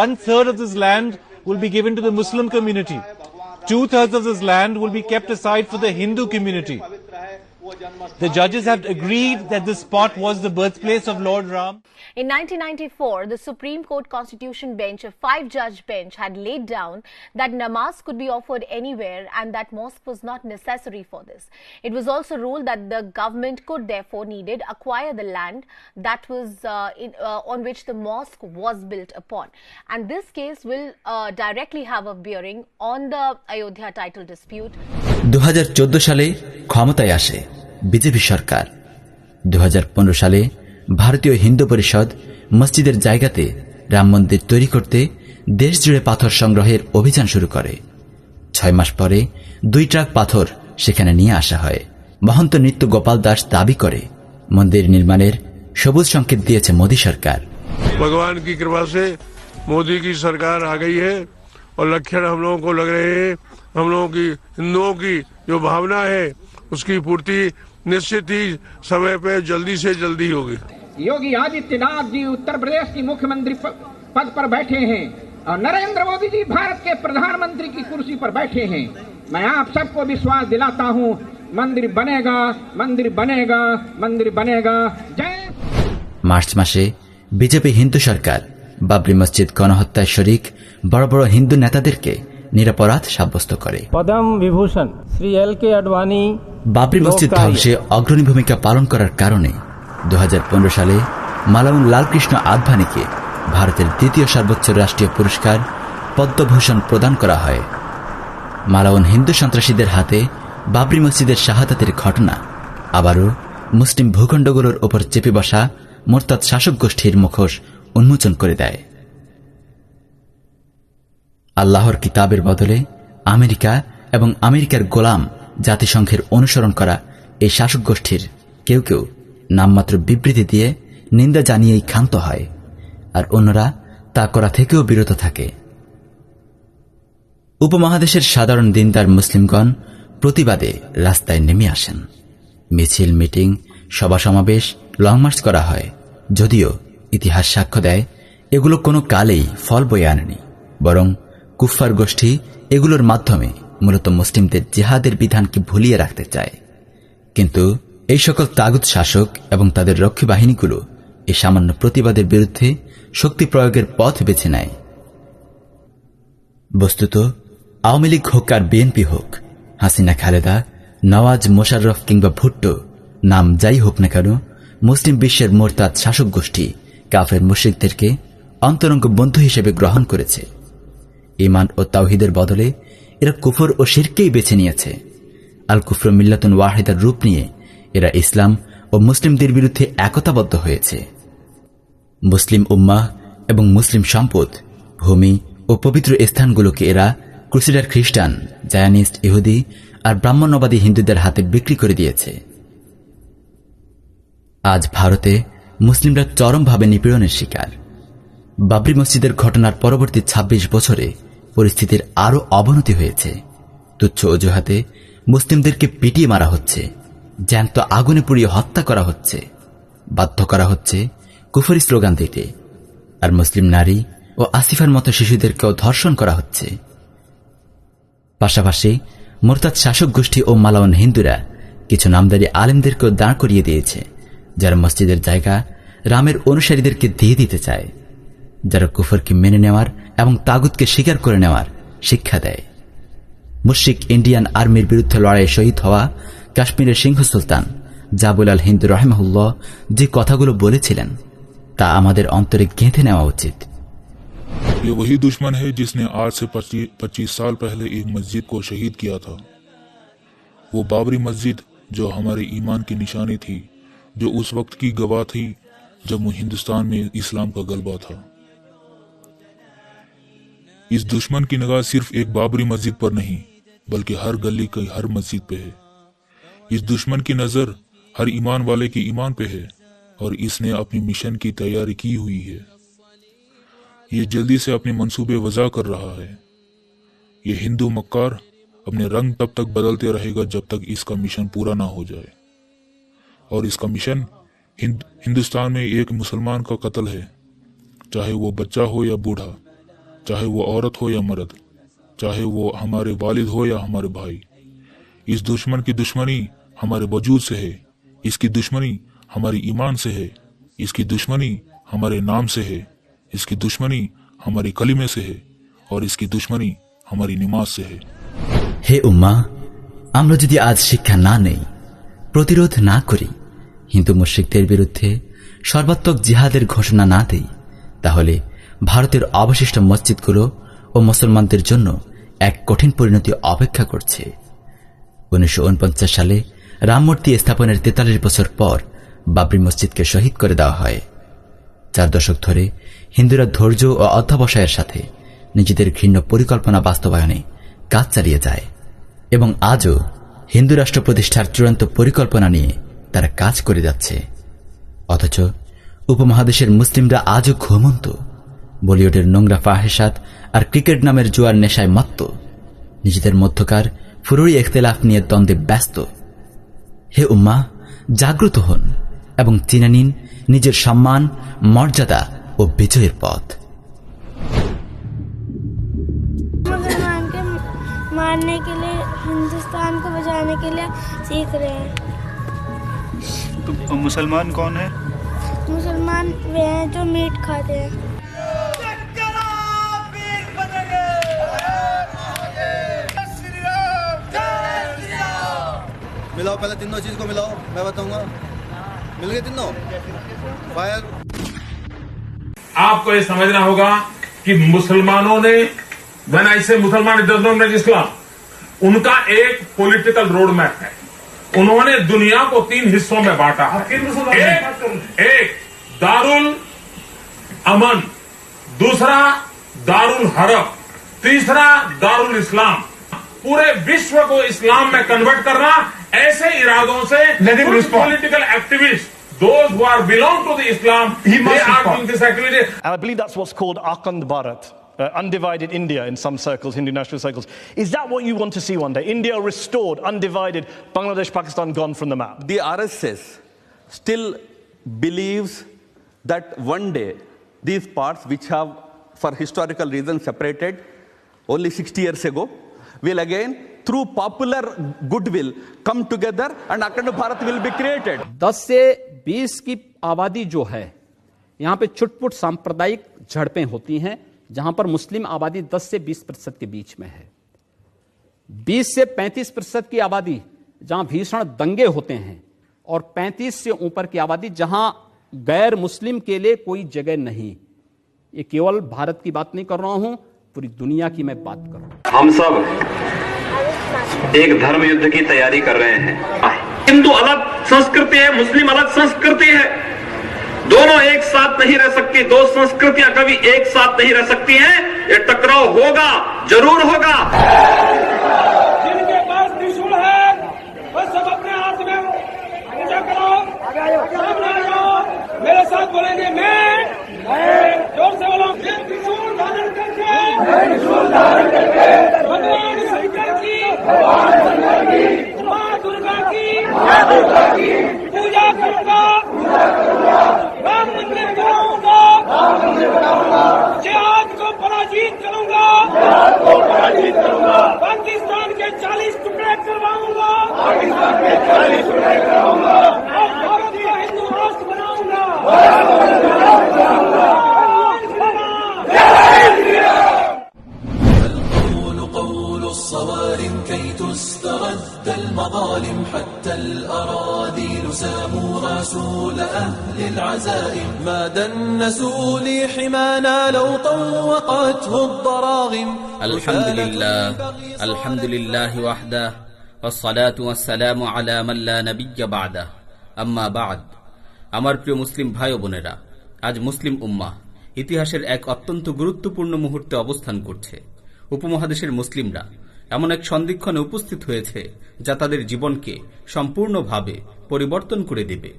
1/3 of this land will be given to the Muslim community. 2/3 of this land will be kept aside for the Hindu community. The judges have agreed that this spot was the birthplace of Lord Ram. In 1994, the Supreme Court Constitution Bench, a 5-judge bench, had laid down that namaz could be offered anywhere and that mosque was not necessary for this. It was also ruled that the government could therefore needed acquire the land that was on which the mosque was built upon. And this case will directly have a bearing on the Ayodhya title dispute. 2014 সালে ক্ষমতায় আসে BJP সরকার। 2015 সালে ভারতীয় হিন্দু পরিষদ মসজিদের জায়গাতে রাম মন্দির তৈরি করতে দেশজুড়ে পাথর সংগ্রহের অভিযান শুরু করে। 6 মাস পরে 2 ট্রাক পাথর সেখানে নিয়ে আসা হয়। মহন্ত নিত্য গোপাল দাস দাবি করে মন্দির নির্মাণের সবুজ সংকেত দিয়েছে মোদী সরকার। भगवान की कृपा से मोदी की सरकार आ गई है और लक्षण हम लोगों को लग रहे हैं। हम लोगों की हिंदुओं की जो भावना है उसकी पूर्ति निश्चित ही समय पे जल्दी से जल्दी होगी। योगी आदित्यनाथ जी उत्तर प्रदेश की मुख्यमंत्री पद पर बैठे हैं और नरेंद्र मोदी जी भारत के प्रधानमंत्री की कुर्सी पर बैठे हैं। मैं आप सबको विश्वास दिलाता हूं, मंदिर बनेगा, मंदिर बनेगा, मंदिर बनेगा। जय। मार्च मासे বিজেপি হিন্দু সরকার বাবরি মসজিদ গণহত্যায় শরিক বড় বড় হিন্দু নেতাদেরকে নিরপরাধ সাব্যস্ত করে। পদ্ম বিভূষণ শ্রী এল.কে. আডবাণী বাবরি মসজিদ ধ্বংসে অগ্রণী ভূমিকা পালন করার কারণে 2015 সালে মালাউন লালকৃষ্ণ আডবাণীকে ভারতের 2য় সর্বোচ্চ রাষ্ট্রীয় পুরস্কার পদ্মভূষণ প্রদান করা হয়। মালাউন হিন্দু সন্ত্রাসীদের হাতে বাবরি মসজিদের শাহাদাতের ঘটনা আবারও মুসলিম ভূখণ্ডগুলোর ওপর চেপে বসা মোরতাদ শাসক গোষ্ঠীর মুখোশ উন্মোচন করে দেয়। আল্লাহর কিতাবের বদলে আমেরিকা এবং আমেরিকার গোলাম জাতিসংঘের অনুসরণ করা এই শাসক গোষ্ঠীর কেউ কেউ নামমাত্র বিবৃতি দিয়ে নিন্দা জানিয়েই ক্ষান্ত হয়, আর অন্যরা তা করা থেকেও বিরত থাকে। উপমহাদেশের সাধারণ দিনদার মুসলিমগণ প্রতিবাদে রাস্তায় নেমে আসেন। মিছিল, মিটিং, সভা সমাবেশ, লং মার্চ করা হয়। যদিও ইতিহাস সাক্ষ্য দেয় এগুলো কোনো কালেই ফল বয়ে আনেনি, বরং কুফফার গোষ্ঠী এগুলোর মাধ্যমে মূলত মুসলিমদের জিহাদের বিধানকে ভুলিয়ে রাখতে চায়। কিন্তু এই সকল তাগুত শাসক এবং তাদের রক্ষী বাহিনীগুলো এই সামান্য প্রতিবাদের বিরুদ্ধে শক্তি প্রয়োগের পথ বেছে নেয়। বস্তুত আওয়ামী লীগ হোক আর বিএনপি হোক, হাসিনা, খালেদা, নওয়াজ, মোশাররফ কিংবা ভুট্টো, নাম যাই হোক না কেন, মুসলিম বিশ্বের মোরতাদ শাসক গোষ্ঠী কাফের মুশরিকদেরকে অন্তরঙ্গ বন্ধু হিসেবে গ্রহণ করেছে। ঈমান ও তাওহীদের বদলে এরা কুফর ও শিরকেই বেছে নিয়েছে। আল কুফর মিল্লাতুন ওয়াহিদার রূপ নিয়ে এরা ইসলাম ও মুসলিমদের বিরুদ্ধে একতাবদ্ধ হয়েছে। মুসলিম উম্মাহ এবং মুসলিম সম্পদ, ভূমি ও পবিত্র স্থানগুলোকে এরা ক্রুসেডার খ্রিস্টান, জায়ানিস্ট, ইহুদি আর ব্রাহ্মণ্যবাদী হিন্দুদের হাতে বিক্রি করে দিয়েছে। আজ ভারতে মুসলিমরা চরমভাবে নিপীড়নের শিকার। বাবরি মসজিদের ঘটনার পরবর্তী ২৬ বছরে পরিস্থিতির আরও অবনতি হয়েছে। তুচ্ছ অজুহাতে মুসলিমদেরকে পিটিয়ে মারা হচ্ছে, জ্যান্ত আগুনে পুড়িয়ে হত্যা করা হচ্ছে, বাধ্য করা হচ্ছে কুফরি স্লোগান দিতে, আর মুসলিম নারী ও আসিফার মতো শিশুদেরকেও ধর্ষণ করা হচ্ছে। পাশাপাশি মোরতাদ শাসক গোষ্ঠী ও মালাওয়ান হিন্দুরা কিছু নামদারি আলেমদেরকেও দাঁড় করিয়ে দিয়েছে, যারা মসজিদের জায়গা রামের অনুসারীদেরকে দিয়ে দিতে চায়, যারা কুফরকে মেনে নেওয়ার এবং তাগুতকে স্বীকার করে নেওয়ার শিক্ষা দেয়। মুশরিক ইন্ডিয়ান আর্মির বিরুদ্ধে লড়াইয়ে শহীদ হওয়া কাশ্মীরের সিংহ সুলতান জাবুল আল হিন্দ রহমাহুল্লাহ যে কথাগুলো বলেছিলেন তা আমাদের অন্তরে গেঁথে নেওয়া উচিত। ये वही दुश्मन है जिसने आज से 25 साल पहले एक मस्जिद को शहीद किया था। वो बाबरी मस्जिद जो हमारे ईमान की निशानी थी, जो उस वक्त की गवाह थी जब वो हिंदुस्तान में इस्लाम का गलबा था। इस दुश्मन की निगाह सिर्फ एक बाबरी मस्जिद पर नहीं बल्कि हर गली की हर मस्जिद पे है। इस दुश्मन की नजर हर ईमान वाले के ईमान पे है और इसने अपनी मिशन की तैयारी की हुई है। ये जल्दी से अपने मंसूबे वज़ा कर रहा है। ये हिंदू मक्कार अपने रंग तब तक बदलते रहेगा जब तक इसका मिशन पूरा ना हो जाए। और इसका मिशन हिंदुस्तान में एक मुसलमान का कत्ल है, चाहे वो बच्चा हो या बूढ़ा, चाहे वो औरत हो या मर्द, चाहे वो हमारे वालिद हो या हमारे भाई। इस दुश्मन की दुश्मनी हमारे वजूद से है, इसकी दुश्मनी हमारी ईमान से है, इसकी दुश्मनी हमारे नाम से है, इसकी दुश्मनी हमारी कलिमे से है और इसकी दुश्मनी हमारी नमाज से है। হে উম্মা, আমরা যদি আজ শিক্ষা না নেই, প্রতিরোধ না করি, হিন্দু মুশরিকদের বিরুদ্ধে সর্বাত্মক জিহাদের ঘোষণা না দেই, তাহলে ভারতের অবশিষ্ট মসজিদগুলো ও মুসলমানদের জন্য এক কঠিন পরিণতি অপেক্ষা করছে। 1949 সালে রাম মূর্তি স্থাপনের 43 বছর পর বাবরি মসজিদকে শহীদ করে দেওয়া হয়। 4 দশক ধরে হিন্দুরা ধৈর্য ও অধ্যবসায়ের সাথে নিজেদের ঘৃণ্য পরিকল্পনা বাস্তবায়নে কাজ চালিয়ে যায় এবং আজও হিন্দু রাষ্ট্র প্রতিষ্ঠার চূড়ান্ত পরিকল্পনা নিয়ে তারা কাজ করে যাচ্ছে। অথচ উপমহাদেশের মুসলিমরা আজও ঘুমন্ত, বলিউডের নোংরা ফাহেসাত আর ক্রিকেট নামের জুয়ার নেশায় মত্ত, নিজেদের মধ্যকার ফুরুরি ইখতিলাফ নিয়ে দ্বন্দ্বে ব্যস্ত। হে উম্মা, জাগ্রত হন এবং চিনে নিন নিজের সম্মান, মর্যাদা ও বিজয়ের পথ। मुसलमान के मारने के लिए, हिंदुस्तान को बचाने के लिए सीख रहे हैं। तो मुसलमान कौन है? मुसलमान वे हैं जो मीट खाते हैं। मिलाओ, पहले तीनों चीज को मिलाओ, मैं बताऊंगा। मिल गए तीनों? फायर। आपको ये समझना होगा कि मुसलमानों ने, व्हेन आई से मुसलमान इट डज नॉट मीन इस्लाम, उनका एक पॉलिटिकल रोड मैप है। उन्होंने दुनिया को 3 हिस्सों में बांटा है। एक दारुल अमन, दूसरा दारुल हरब, तीसरा दारुल इस्लाम। पूरे विश्व को इस्लाम में कन्वर्ट करना, ऐसे इरादों से political activist, those who are belong to the Islam, they are doing this activity. And I believe that's what's called Akhand Bharat, undivided India in some circles, Hindu national circles. Is that what you want to see one day? India restored, undivided, Bangladesh, Pakistan gone from the map? The RSS still believes that one day these parts which have for historical reasons separated only 60 years ago will again through popular goodwill come together and Akhand Bharat will be created. 10 से 20 की आबादी जो है, यहाँ पे छुटपुट सांप्रदायिक झड़पें होती हैं, जहां पर मुस्लिम आबादी 10 से 20% के बीच में है। 20 से 35% की आबादी जहां भीषण दंगे होते हैं और 35 से ऊपर की आबादी जहां गैर मुस्लिम के लिए कोई जगह नहीं। ये केवल भारत की बात नहीं कर रहा हूं, पूरी दुनिया की मैं बात कर रहा हूं। हम सब एक धर्म युद्ध की तैयारी कर रहे हैं। हिंदू अलग संस्कृति है, मुस्लिम अलग संस्कृति है, दोनों एक साथ नहीं रह सकती। 2 संस्कृतियां कभी एक साथ नहीं रह सकती हैं। ये टकराव होगा, जरूर होगा। जिनके पास त्रिशूल है वो सब अपने हाथ में पूजा करो, सामने आ जाओ, मेरे साथ करेंगे मैं जोर से बोलो त्रिशूल धारण करके भगवान शंकर की माँ दुर्गा की पूजा करूंगा राम मंदिर बनाऊंगा जिहाद को पराजित करूंगा पाकिस्तान के 40 टुकड़े करवाऊंगा और भारत को हिंदू राष्ट्र बनाऊंगा القول قول الصوارم كي تسترد المظالم حتى الأراذيل ساموا رسول أهل العزائم ما دنسوا لي حمانا لو طوقته الضراغم الحمد لله وحده والصلاة والسلام على من لا نبي بعده أما بعد আমার প্রিয় মুসলিম ভাই ও বোনেরা, আজ মুসলিম উম্মাহ ইতিহাসের এক অত্যন্ত গুরুত্বপূর্ণ মুহূর্তে অবস্থান করছে। উপমহাদেশের মুসলিমরা এমন এক সন্ধিক্ষণে উপস্থিত হয়েছে যা তাদের জীবনকে সম্পূর্ণভাবে পরিবর্তন করে দেবে।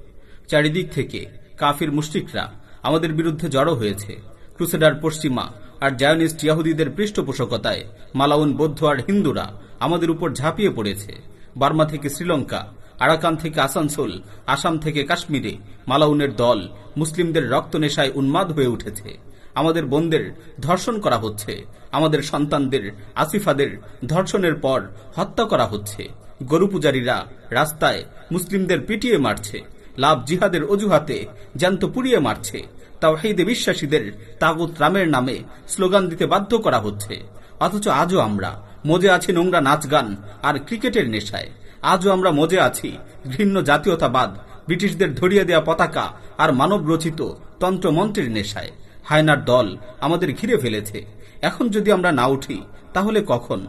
চারিদিক থেকে কাফির মুশরিকরা আমাদের বিরুদ্ধে জড়ো হয়েছে। ক্রুসেডার পশ্চিমা আর জায়নিস্ট ইয়াহুদীদের পৃষ্ঠপোষকতায় মালাউন বৌদ্ধ আর হিন্দুরা আমাদের উপর ঝাঁপিয়ে পড়েছে। বার্মা থেকে শ্রীলঙ্কা, আরাকান থেকে আসানসোল, আসাম থেকে কাশ্মীরে মালাউনের দল মুসলিমদের রক্ত নেশায় উন্মাদ হয়ে উঠেছে। আমাদের বোনদের ধর্ষণ করা হচ্ছে, আমাদের সন্তানদের, আসিফাদের ধর্ষণের পর হত্যা করা হচ্ছে। গরু পূজারীরা রাস্তায় মুসলিমদের পিটিয়ে মারছে, লাভ জিহাদের অজুহাতে জ্যান্ত পুড়িয়ে মারছে। তাওহীদে বিশ্বাসীদের তাগুত রামের নামে স্লোগান দিতে বাধ্য করা হচ্ছে। অথচ আজও আমরা মজে আছি নোংরা নাচ গান আর ক্রিকেটের নেশায়। আজও আমরা মজে আছি ঘৃণ্য জাতীয়তাবাদ, ব্রিটিশদের ধরিয়ে দেয়া পতাকা আর মানব রচিত তন্ত্রমন্ত্রের নেশায়। হায়নার দল আমাদের ঘিরে ফেলেছে। এখন যদি আমরা না উঠি তাহলে কখন?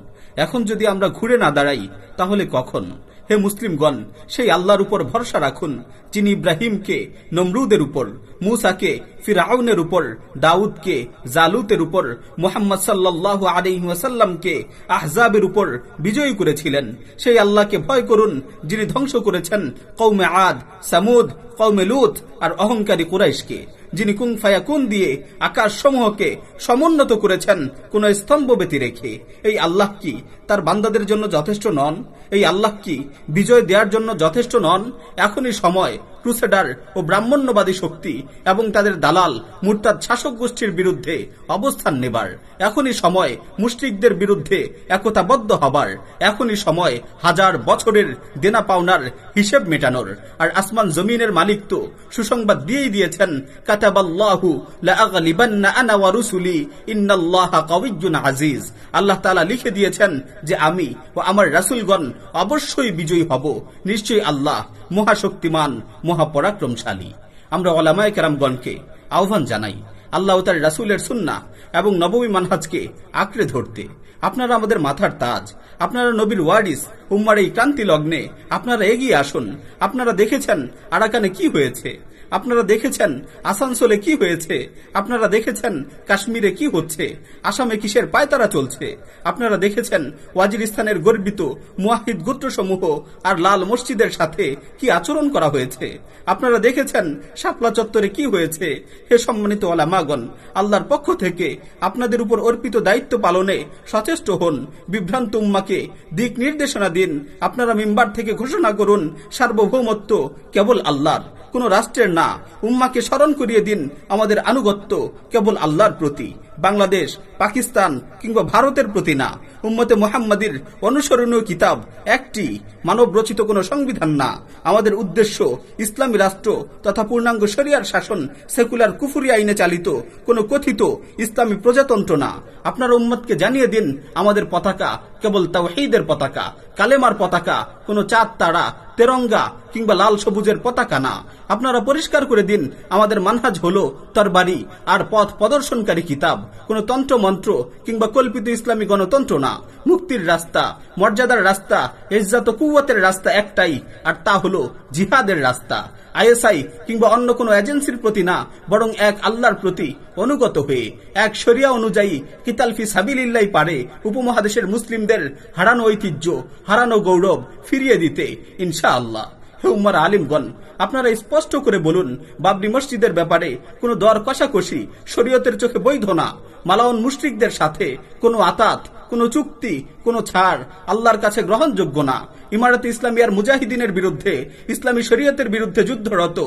এখন যদি আমরা ঘুরে না দাঁড়াই তাহলে কখন? হে মুসলিমগণ, সেই আল্লাহর উপর ভরসা রাখুন যিনি ইব্রাহিমকে নমরুদের উপর, মুসাকে ফিরআউনের উপর, দাউদকে জালুতের উপর, মুহাম্মদ সাল্লাল্লাহু আলাইহি ওয়াসাল্লামকে আহজাবের উপর বিজয়ী করেছিলেন। সেই আল্লাহকে ভয় করুন যিনি ধ্বংস করেছেন কওমে আদ, সামুদ, কওমে লূত আর অহংকারী কুরাইশকে, যিনি কুন ফায়াকুন দিয়ে আকাশ সমূহকে সমুন্নত করেছেন কোন স্তম্ভ ব্যতি রেখে। এই আল্লাহ কি তার বান্দাদের জন্য যথেষ্ট নন? এই আল্লাহ কি বিজয় দেওয়ার জন্য যথেষ্ট নন? এখনই সময় ক্রুসেডার ও ব্রাহ্মণ্যবাদী শক্তি এবং তাদের দালাল মুরতাদ শাসক গোষ্ঠীর বিরুদ্ধে অবস্থান নেবার। এখনই সময় মুশরিকদের বিরুদ্ধে একতাবদ্ধ হবার। এখনই সময় হাজার বছরের দেনা পাওনার হিসেব মেটানোর। আর আসমান জমিনের মালিক তো সুসংবাদ দিয়েই দিয়েছেন, কাতাবাল্লাহু লাআগলিবান্না আনা ওয়া রুসুলি ইন্নাল্লাহা কাওয়িয়্যুন আজিজ। আল্লাহ তাআলা লিখে দিয়েছেন যে আমি ও আমার রাসূলগণ অবশ্যই বিজয়ী হব। নিশ্চয়ই আল্লাহ মহাশক্তিমান, মহাপরাক্রমশালী। আমরা উলামায়ে কেরামগণকে আহ্বান জানাই আল্লাহ ও তার রাসূলের সুন্নাহ এবং নববী মানহাজকে আঁকড়ে ধরতে। আপনারা আমাদের মাথার তাজ, আপনারা নবীর ওয়ারিস। উম্মার এই ক্রান্তি লগ্নে আপনারা এগিয়ে আসুন। আপনারা দেখেছেন আরাকানে কি হয়েছে, আপনারা দেখেছেন আসানসোলে কি হয়েছে, আপনারা দেখেছেন কাশ্মীরে কি হচ্ছে, আসামে কিসের পায়তারা চলছে। আপনারা দেখেছেন ওয়াজিরিস্তানের গর্বিত মুয়াহিদ গোত্রসমূহ আর লাল মসজিদের সাথে কি আচরণ করা হয়েছে। আপনারা দেখেছেন শাপলা চত্বরে কি হয়েছে। হে সম্মানিত উলামাগণ, আল্লাহর পক্ষ থেকে আপনাদের উপর অর্পিত দায়িত্ব পালনে সচেষ্ট হন। বিভ্রান্ত উম্মাকে দিক নির্দেশনা দিন। আপনারা মিম্বার থেকে ঘোষণা করুন সার্বভৌমত্ব কেবল আল্লাহর, কোন রাষ্ট্রের না। উম্মাকে স্মরণ করিয়ে দিন আমাদের আনুগত্য কেবল আল্লাহর প্রতি, বাংলাদেশ, পাকিস্তান কিংবা ভারতের প্রতি না। উম্মতে মুহাম্মাদির অনুসরণীয় কিতাব একটি, মানব রচিত কোনো সংবিধান না। আমাদের উদ্দেশ্য ইসলামী রাষ্ট্র তথা পূর্ণাঙ্গ শরিয়ার শাসন, সেকুলার কুফরি আইনে চালিত কোনো কথিত ইসলামী প্রজাতন্ত্র না। আপনারা উম্মতকে জানিয়ে দিন আমাদের পতাকা কেবল তাওহীদের পতাকা, কালেমার পতাকা, কোনো চাঁদ তারা, তেরঙ্গা কিংবা লাল সবুজের পতাকা না। আপনারা পরিষ্কার করে দিন আমাদের মানহাজ হলো তরবারি আর পথ প্রদর্শনকারী কিতাব, কোন তন্ত্র মন্ত্র কিংবা কল্পিত ইসলামী গণতন্ত্র না। মুক্তির রাস্তা, মর্যাদার রাস্তা, ইজ্জত ও কুওয়াতের রাস্তা একটাই, আর তা হলো জিহাদের রাস্তা। আইএসআই কিংবা অন্য কোনো এজেন্সির প্রতি না, বরং এক আল্লাহর প্রতি অনুগত হয়ে এক শরিয়া অনুযায়ী কিতাল ফি সাবিলিল্লাহ পারে উপমহাদেশের মুসলিমদের হারানো ঐতিহ্য, হারানো গৌরব ফিরিয়ে দিতে ইনশাআল্লাহ। হে উম্মার আলিমগণ, আপনারা স্পষ্ট করে বলুন, বাবরি মসজিদের ব্যাপারে কোনো দর কষাকষি শরীয়তের চোখে বৈধ না। মালাউন মুশরিকদের সাথে কোনো আতাত, কোনো চুক্তি, কোনো ছাড় আল্লাহর কাছে গ্রহণযোগ্য না। ইমারতে ইসলামিয়ার মুজাহিদিনের বিরুদ্ধে, ইসলামী শরীয়তের বিরুদ্ধে যুদ্ধরত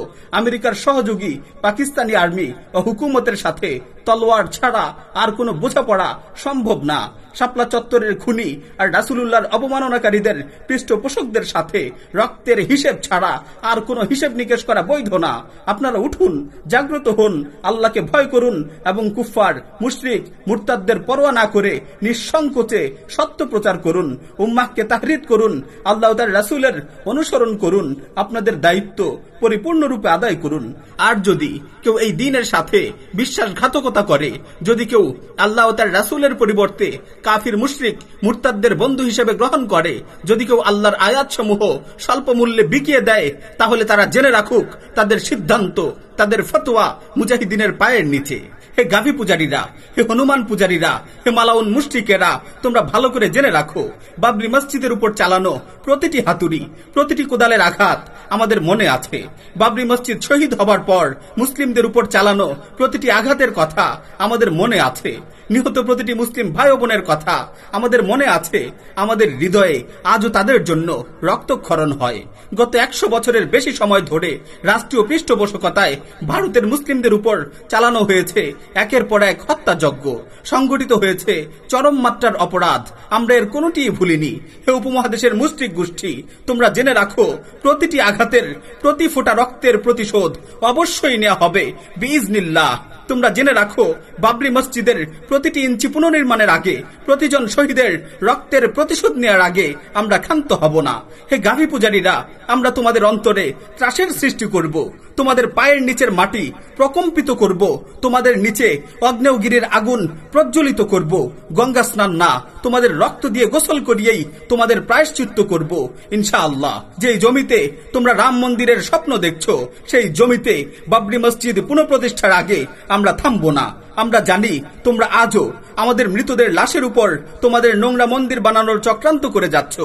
আমেরিকার সহযোগী পাকিস্তানি আর্মি ও হুকুমতের সাথে তলোয়ার ছাড়া আর কোনো বোঝাপড়া সম্ভব না। শাপলা চত্বরের খুনি আর রাসূলুল্লাহর অবমাননাকারীদের পৃষ্ঠপোষকদের সাথে রক্তের হিসেব ছাড়া আর কোনো হিসেব নিকেশ করা বৈধ না। আপনারা উঠুন, জাগ্রত হন, আল্লাহকে ভয় করুন এবং কুফফার, মুশরিক, মুরতাদদের পরোয়া না করে নিঃসংকোচে সত্য প্রচার করুন, উম্মাহকে তাহরিদ করুন, আল্লাহ ও তার রাসূলের অনুসরণ করুন, আপনাদের দায়িত্ব পরিপূর্ণরূপে আদায় করুন। আর যদি কেউ এই দ্বীনের সাথে বিশ্বাসঘাতকতা করে, যদি কেউ আল্লাহ ও তার রাসূলের পরিবর্তে কাফির, মুশরিক, মুরতাদদের বন্ধু হিসেবে গ্রহণ করে, যদি কেউ আল্লাহর আয়াতসমূহ স্বল্প মূল্যে বিকিয়ে দেয়, তাহলে তারা জেনে রাখুক তাদের সিদ্ধান্ত, তাদের ফতোয়া মুজাহিদিনের পায়ের নিচে। হে গাভী পূজারীরা, হে হনুমান পূজারীরা, হে মালাউন মুশরিকেরা, তোমরা ভালো করে জেনে রাখো, বাবরি মসজিদের উপর চালানো প্রতিটি হাতুড়ি, প্রতিটি কোদালের আঘাত আমাদের মনে আছে। বাবরি মসজিদ শহীদ হবার পর মুসলিমদের উপর চালানো প্রতিটি আঘাতের কথা আমাদের মনে আছে। নিহত প্রতিটি মুসলিম ভাই ও বোনের কথা আমাদের মনে আছে। আমাদের হৃদয়ে আজও তাদের জন্য রক্তক্ষরণ হয়। গত 100 বছরের বেশি সময় ধরে রাষ্ট্রীয় পৃষ্ঠপোষকতায় ভারতের মুসলিমদের উপর চালানো হয়েছে একের পর এক হত্যাযজ্ঞ, সংগঠিত হয়েছে চরম মাত্রার অপরাধ। আমরা এর কোনোটিই ভুলিনি। হে উপমহাদেশের মুশরিক গোষ্ঠী, তোমরা জেনে রাখো, প্রতিটি আঘাতের, প্রতি ফোঁটা রক্তের প্রতিশোধ অবশ্যই নেওয়া হবে বিইজনিল্লাহ। তোমরা জেনে রাখো, বাবরি মসজিদের প্রতিটি ইঞ্চি পুনর্নির্মাণের আগে, প্রতিজন শহীদের রক্তের প্রতিশোধ নেওয়ার আগে আমরা ক্ষান্ত হব না। হে গাভী পূজারীরা, আমরা তোমাদের অন্তরে ত্রাসের সৃষ্টি করব, তোমাদের পায়ের নিচের মাটি প্রকম্পিত করব, তোমাদের নিচে অগ্নেয়গিরির আগুন প্রজ্বলিত করব। গঙ্গা স্নান না, তোমাদের রক্ত দিয়ে গোসল করিয়েই তোমাদের প্রায়শ্চিত্ত করব ইনশাআল্লাহ। যেই জমিতে তোমরা রাম মন্দিরের স্বপ্ন দেখছো, সেই জমিতে বাবরি মসজিদ পুনঃপ্রতিষ্ঠার আগে আমরা থামবো না। আমরা জানি তোমরা আজও আমাদের মৃতদের লাশের উপর তোমাদের নোংরা মন্দির বানানোর চক্রান্ত করে যাচ্ছ।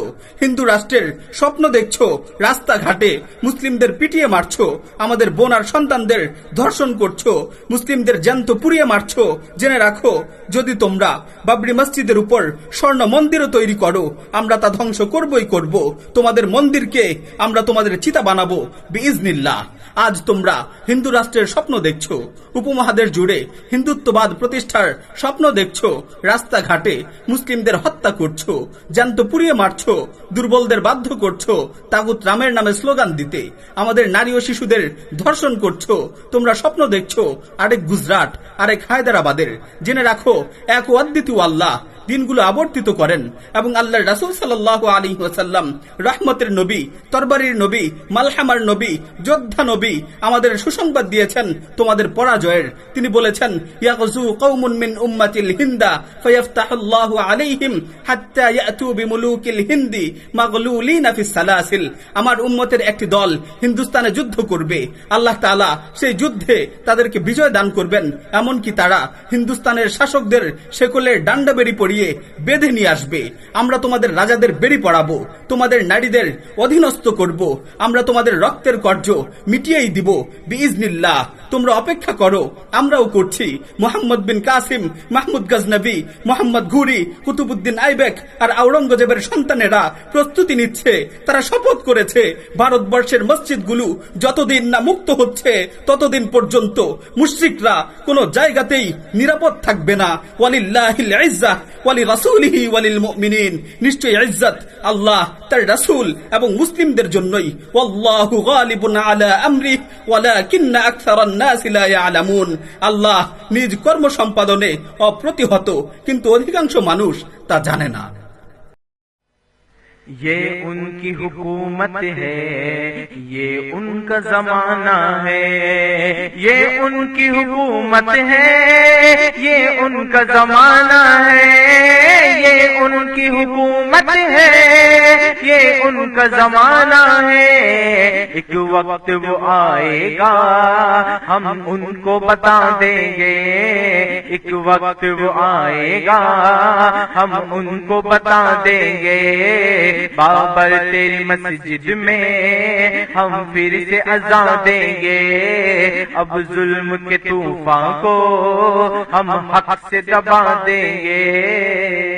হিন্দু রাষ্ট্রের স্বপ্ন দেখছো, রাস্তাঘাটে মুসলিমদের পিটিয়ে মারছো, আমাদের বোন আর সন্তানদের ধর্ষণ করছো, মুসলিমদের জ্যান্ত পুড়িয়ে মারছো। জেনে রাখো, যদি তোমরা বাবরি মসজিদের উপর স্বর্ণ মন্দিরও তৈরি করো, আমরা তা ধ্বংস করবই করব। তোমাদের মন্দিরকে আমরা তোমাদের চিতা বানাবো বিইজনিল্লাহ। আজ তোমরা হিন্দু রাষ্ট্রের স্বপ্ন দেখছো, উপমহাদেশ জুড়ে হিন্দুত্ববাদ প্রতিষ্ঠার স্বপ্ন দেখছো, রাস্তাঘাটে মুসলিমদের হত্যা করছো, জ্যান্ত পুড়িয়ে মারছো, দুর্বলদের বাধ্য করছো তাগুত রামের নামে স্লোগান দিতে, আমাদের নারী ও শিশুদের ধর্ষণ করছো। তোমরা স্বপ্ন দেখছো আরেক গুজরাট, আরেক হায়দ্রাবাদের। জেনে রাখো, এক ও অদ্বিতীয় আল্লাহ দিনগুলো আবর্তিত করেন এবং আল্লাহর রাসূল সাল্লাল্লাহু আলাইহি ওয়াসাল্লাম রহমতের নবী, তরবারির নবী, মালহামার নবী, যোদ্ধা নবী আমাদের সুসংবাদ দিয়েছেন তোমাদের পরাজয়ের। তিনি বলেছেন, ইয়াগজু কওমুন মিন উম্মাতিল হিন্দা ফায়াফতাহুল্লাহু আলাইহিম হাত্তা ইয়াতু বিমুলুকিল হিন্দি মাগলুলিনা ফিস সালাসিল। আমার উম্মতের একটি দল হিন্দুস্তানে যুদ্ধ করবে, আল্লাহ তাআলা সেই যুদ্ধে তাদেরকে বিজয় দান করবেন, এমনকি তারা হিন্দুস্তানের শাসকদের শেকলের ডান্ডা বেড়ি পড়িয়ে বেঁধে নিয়ে আসবে। আমরা তোমাদের রাজাদের বেড়ি পড়াবো, তোমাদের নারীদের অধীনস্থ করব, আমরা তোমাদের রক্তের কর্য মিটিয়েই দিব বিইজনিল্লাহ। তোমরা অপেক্ষা করো, আমরাও করছি। মোহাম্মদ বিন কাসিম, মাহমুদ গজনবী, মোহাম্মদ ঘুরি, কুতুবুদ্দিন আইবেক আর আওরঙ্গজেবের সন্তানেরা প্রস্তুতি নিচ্ছে। তারা শপথ করেছে, ভারতবর্ষের মসজিদগুলো যতদিন না মুক্ত হচ্ছে ততদিন পর্যন্ত মুশরিকরা কোনো জায়গাতেই নিরাপদ থাকবে না। ওয়ালিল্লাহিল ইজ্জাহ ওয়ালি রাসূলিহি ওয়ালিল মুমিনিন। নিশ্চয়ই ইজ্জত আল্লাহ, তার রাসূল এবং মুসলিমদের জন্যই। ওয়াল্লাহু গালিবুন আলা আমরি ওয়ালাকিন্না আকসারান নাস লা ইয়ালামুন। আল্লাহ নিজ কর্ম সম্পাদনে অপ্রতিহত, কিন্তু অধিকাংশ মানুষ তা জানে না। ये उनकी हुकूमत है, ये उनका जमाना है, ये उनकी हुकूमत है, ये उनका जमाना है। ये उनकी हुकूमत है, ये उनका जमाना है। एक वक्त वो आएगा हम उनको बता देंगे, एक वक्त वो आएगा हम उनको बता देंगे। बाबर तेरी मस्जिद में हम फिर से अज़ान देंगे, अब जुल्म के तूफान को हम हक से दबा देंगे।